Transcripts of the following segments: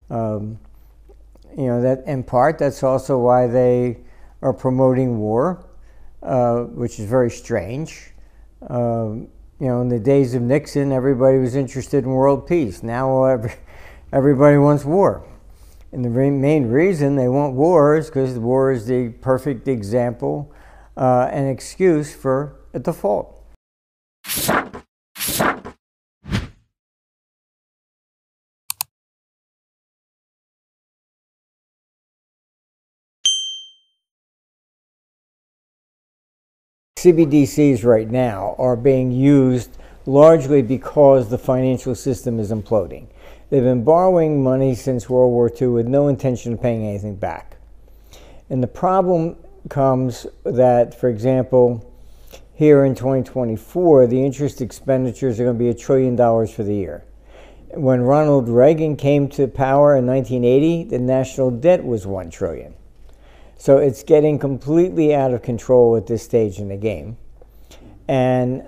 That in part, that's also why they are promoting war, which is very strange. In the days of Nixon, everybody was interested in world peace. Now everybody wants war. And the main reason they want war is because war is the perfect example and excuse for a default. CBDCs right now are being used largely because the financial system is imploding. They've been borrowing money since World War II with no intention of paying anything back. And the problem comes that, for example, here in 2024, the interest expenditures are going to be $1 trillion for the year. When Ronald Reagan came to power in 1980, the national debt was $1 trillion. So it's getting completely out of control at this stage in the game. And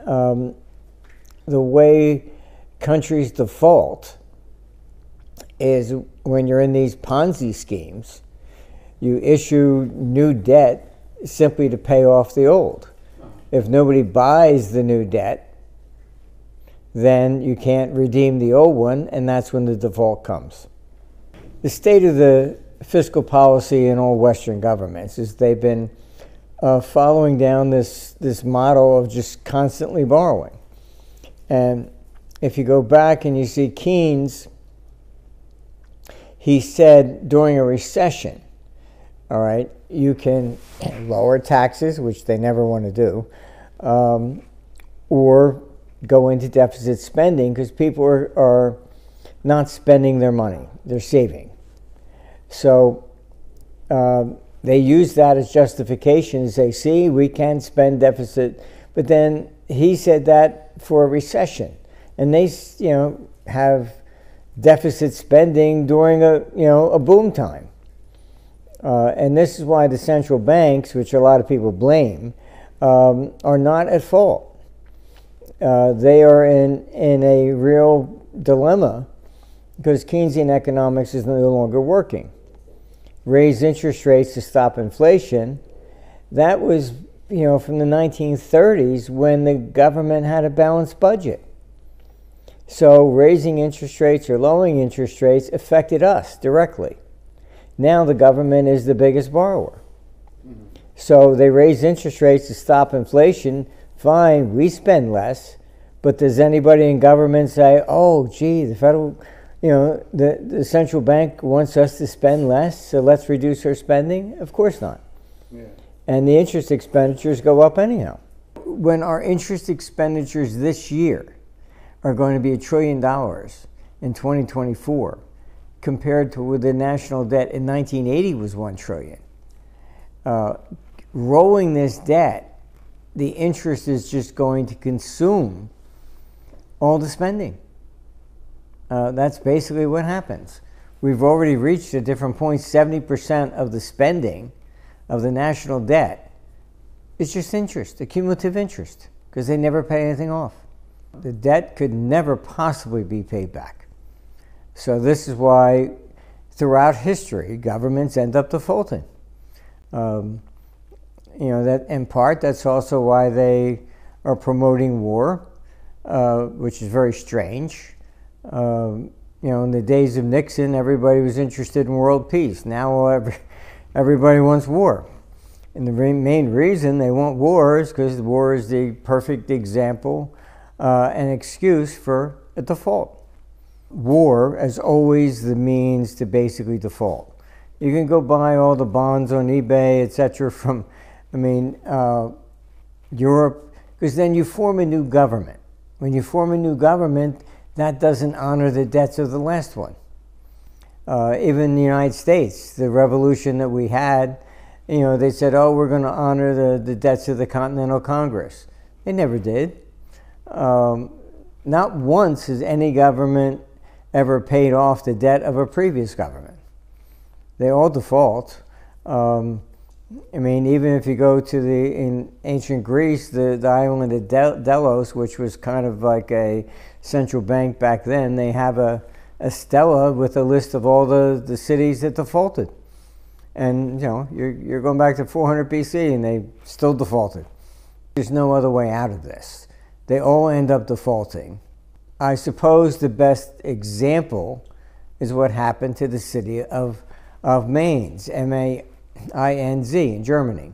the way countries default is when you're in these Ponzi schemes, you issue new debt simply to pay off the old. If nobody buys the new debt, then you can't redeem the old one, and that's when the default comes. The state of the fiscal policy in all Western governments is they've been following down this model of just constantly borrowing. And if you go back and you see Keynes, he said during a recession, all right, you can lower taxes, which they never want to do, or go into deficit spending because people are not spending their money, they're saving. So they use that as justification to say, see, we can spend deficit. But then he said that for a recession. And they, have deficit spending during a boom time. And this is why the central banks, which a lot of people blame, are not at fault. They are in a real dilemma because Keynesian economics is no longer working. Raise interest rates to stop inflation. That was, from the 1930s when the government had a balanced budget. So raising interest rates or lowering interest rates affected us directly. Now the government is the biggest borrower. So they raise interest rates to stop inflation. Fine, we spend less. But does anybody in government say, oh, gee, the federal, the central bank wants us to spend less, so let's reduce our spending? Of course not. Yeah. And the interest expenditures go up anyhow. When our interest expenditures this year are going to be $1 trillion in 2024, compared to with the national debt in 1980 was $1 trillion. Rolling this debt, the interest is just going to consume all the spending. That's basically what happens. We've already reached at different points 70% of the spending of the national debt is just interest, accumulative interest, because they never pay anything off. The debt could never possibly be paid back. So this is why throughout history, governments end up defaulting. That in part, that's also why they are promoting war, which is very strange. In the days of Nixon, everybody was interested in world peace. Now everybody wants war. And the main reason they want war is because war is the perfect example and excuse for a default. War is always the means to basically default. You can go buy all the bonds on eBay, etc. from, Europe, because then you form a new government. When you form a new government, that doesn't honor the debts of the last one. Even in the United States, the revolution that we had, they said, oh, we're going to honor the debts of the Continental Congress. They never did. Not once has any government ever paid off the debt of a previous government. They all default. Even if you go to in ancient Greece, the island of Delos, which was kind of like a central bank back then, they have a a stela with a list of all the cities that defaulted. And you're going back to 400 BC and they still defaulted. There's no other way out of this. They all end up defaulting. I suppose the best example is what happened to the city of Mainz, M-A-I-N-Z, in Germany.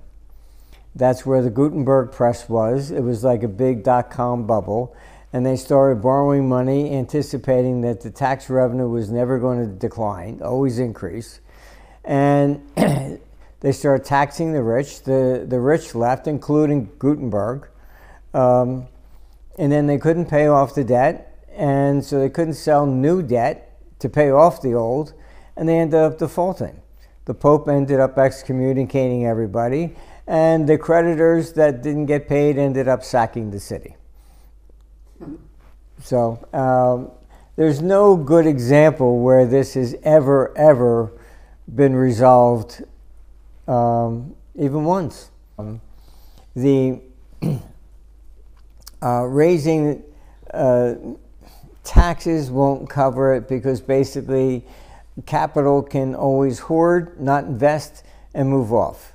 That's where the Gutenberg press was. It was like a big dot-com bubble. And they started borrowing money, anticipating that the tax revenue was never going to decline, always increase. And they started taxing the rich. The rich left, including Gutenberg. And then they couldn't pay off the debt, and so they couldn't sell new debt to pay off the old, and they ended up defaulting. The Pope ended up excommunicating everybody, and the creditors that didn't get paid ended up sacking the city. So there's no good example where this has ever been resolved, even once. The raising taxes won't cover it, because basically capital can always hoard, not invest, and move off.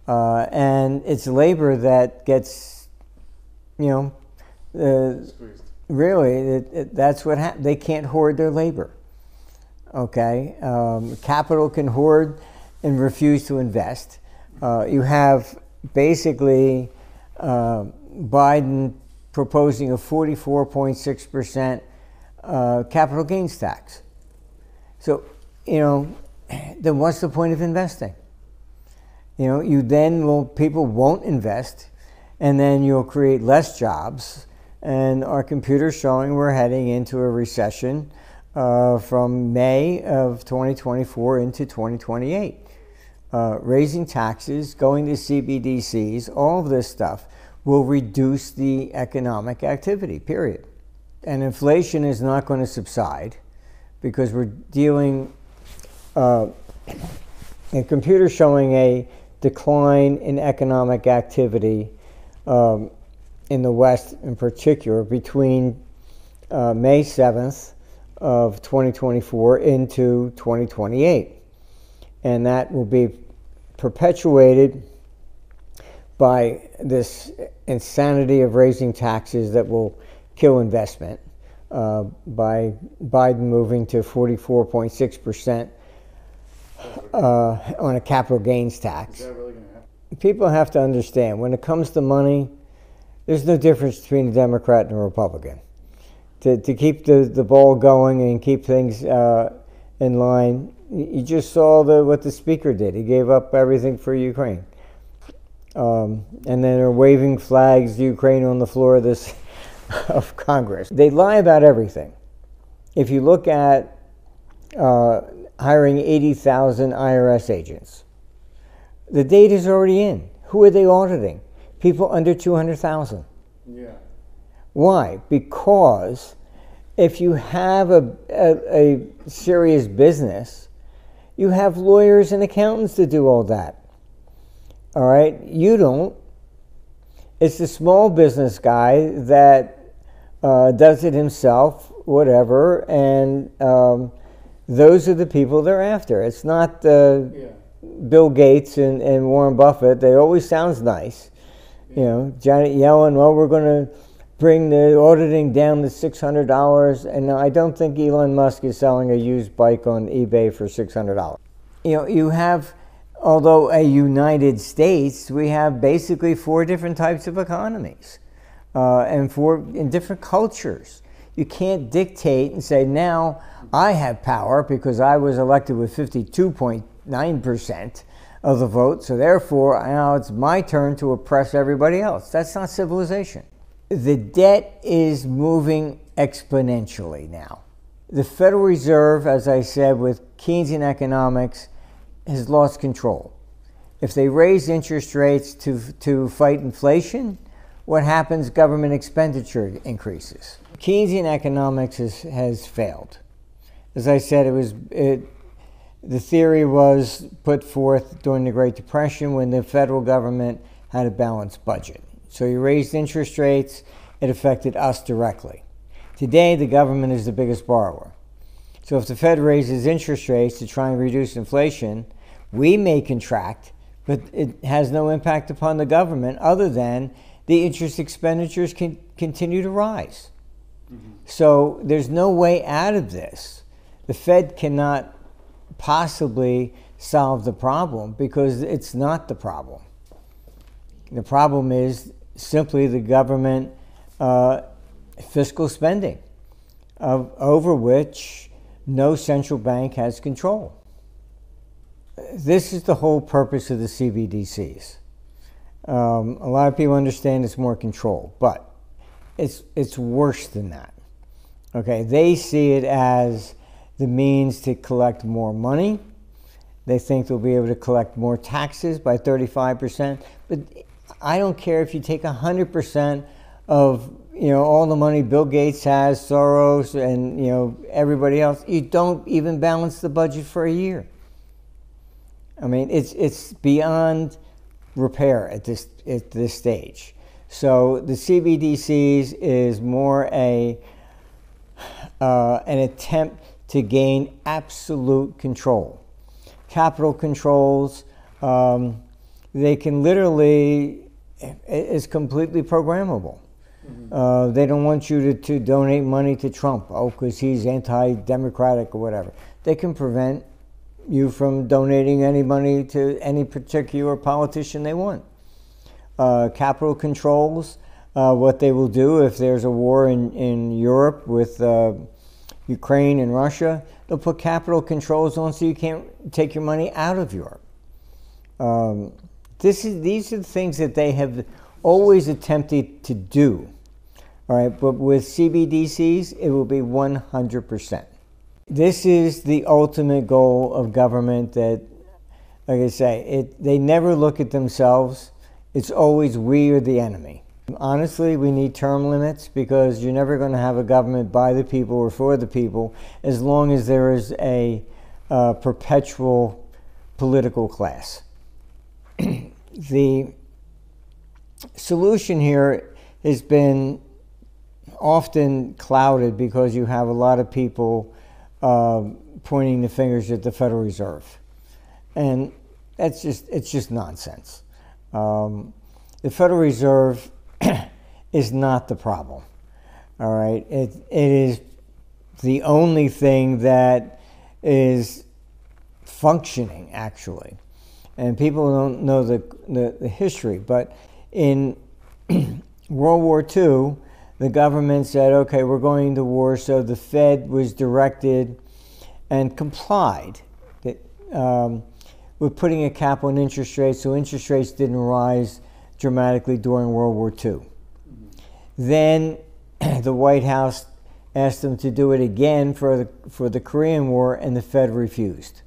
And it's labor that gets, really, that's what happens. They can't hoard their labor. Okay, capital can hoard and refuse to invest. You have basically Biden proposing a 44.6% capital gains tax. So, then what's the point of investing? People won't invest, and then you'll create less jobs. And our computer's showing we're heading into a recession from May of 2024 into 2028. Raising taxes, going to CBDCs, all of this stuff will reduce the economic activity, period. And inflation is not going to subside, because we're dealing, a computer showing a decline in economic activity in the West in particular between May 7th of 2024 into 2028. And that will be perpetuated by this insanity of raising taxes that will kill investment, by Biden moving to 44.6% on a capital gains tax. Is that really going to happen? People have to understand, when it comes to money, there's no difference between a Democrat and a Republican. To keep the ball going and keep things in line, you just saw what the speaker did. He gave up everything for Ukraine. And then they're waving flags, Ukraine, on the floor of Congress. They lie about everything. If you look at hiring 80,000 IRS agents, the data's already in. Who are they auditing? People under 200,000. Yeah. Why? Because if you have a serious business, you have lawyers and accountants to do all that. All right? You don't. It's the small business guy that does it himself, whatever, and those are the people they're after. It's not Bill Gates and Warren Buffett. They always sounds nice. Janet Yellen, well, we're going to bring the auditing down to $600. And I don't think Elon Musk is selling a used bike on eBay for $600. You have, although a United States, we have basically 4 different types of economies and 4 in different cultures. You can't dictate and say, now I have power because I was elected with 52.9% of the vote, so therefore now it's my turn to oppress everybody else. That's not civilization. The debt is moving exponentially now. The Federal Reserve, as I said, with Keynesian economics, has lost control. If they raise interest rates to fight inflation, what happens? Government expenditure increases. Keynesian economics has failed. As I said, the theory was put forth during the Great Depression when the federal government had a balanced budget. So you raised interest rates, it affected us directly. Today, the government is the biggest borrower. So if the Fed raises interest rates to try and reduce inflation, we may contract, but it has no impact upon the government other than the interest expenditures can continue to rise. So there's no way out of this. The Fed cannot possibly solve the problem because it's not the problem. The problem is simply the government fiscal spending, over which no central bank has control. This is the whole purpose of the CBDCs. A lot of people understand it's more control, but it's worse than that. Okay, they see it as the means to collect more money. They think they'll be able to collect more taxes by 35%. But I don't care if you take 100% of all the money Bill Gates has, Soros, and everybody else. You don't even balance the budget for a year. I mean, it's beyond repair at this stage. So the CBDCs is more an attempt to gain absolute control. Capital controls, they can literally, it's completely programmable. They don't want you to donate money to Trump, because he's anti-democratic or whatever. They can prevent you from donating any money to any particular politician they want. Capital controls, what they will do if there's a war in Europe with Ukraine and Russia, they'll put capital controls on so you can't take your money out of Europe. These are the things that they have always attempted to do. All right, but with CBDCs, it will be 100%. This is the ultimate goal of government that, like I say, they never look at themselves. It's always we are the enemy. Honestly, we need term limits because you're never going to have a government by the people or for the people as long as there is a perpetual political class. The solution here has been often clouded because you have a lot of people pointing the fingers at the Federal Reserve, and it's just nonsense. The Federal Reserve is not the problem. All right, it is the only thing that is functioning actually, and people don't know the history. But in World War II, the government said, okay, we're going to war, so the Fed was directed and complied with putting a cap on interest rates, so interest rates didn't rise dramatically during World War II. Then the White House asked them to do it again for the Korean War, and the Fed refused.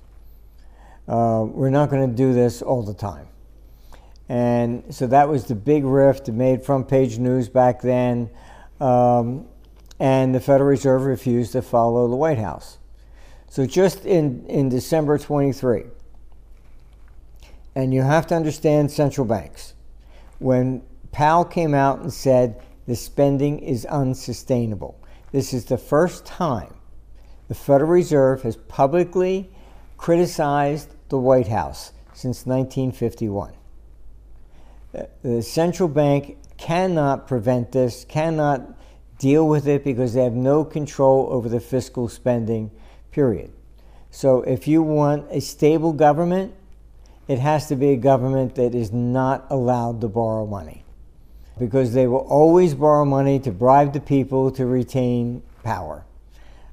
We're not going to do this all the time. And so that was the big rift. It made front page news back then. And the Federal Reserve refused to follow the White House. So just in December 23, and you have to understand central banks, when Powell came out and said the spending is unsustainable, this is the first time the Federal Reserve has publicly criticized the White House since 1951. The central bank cannot prevent this, cannot deal with it because they have no control over the fiscal spending, period. So if you want a stable government, it has to be a government that is not allowed to borrow money, because they will always borrow money to bribe the people to retain power.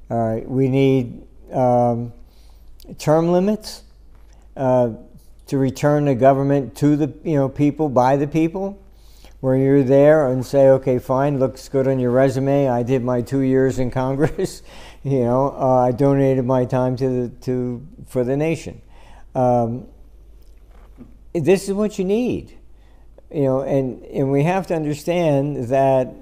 All right, we need term limits to return the government to the people by the people, where you're there and say, okay, fine, looks good on your resume. I did my 2 years in Congress. I donated my time for the nation. This is what you need, and we have to understand that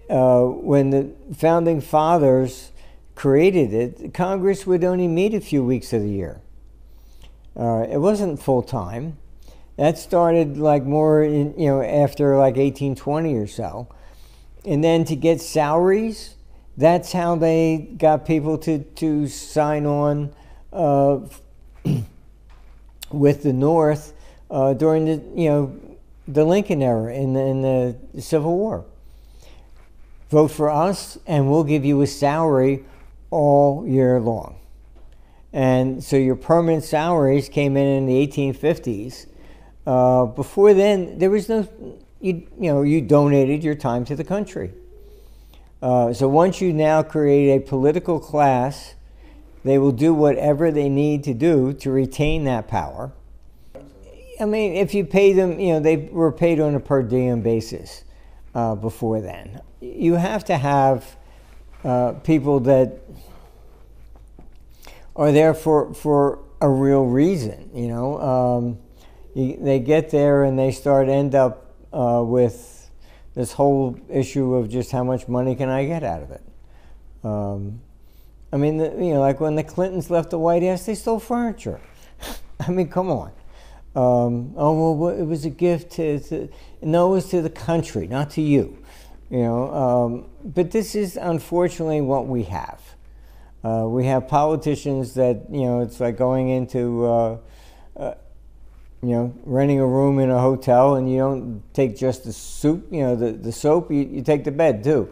when the founding fathers created it, Congress would only meet a few weeks of the year. It wasn't full time. That started like more after like 1820 or so. And then to get salaries, That's how they got people to sign on with the North during the Lincoln era in the Civil War. Vote for us and we'll give you a salary all year long. And so your permanent salaries came in the 1850s. Before then, there was no, you donated your time to the country. So once you now create a political class, they will do whatever they need to do to retain that power. I mean, if you pay them, they were paid on a per diem basis before then. You have to have people that are there for a real reason, they get there and they end up with this whole issue of just how much money can I get out of it. I mean, like when the Clintons left the White House, they stole furniture. I mean, come on. Oh, well, it was a gift no, it was to the country, not to you. But this is unfortunately what we have. We have politicians that, it's like going into, renting a room in a hotel, and you don't take just the soup, the soap, you take the bed too.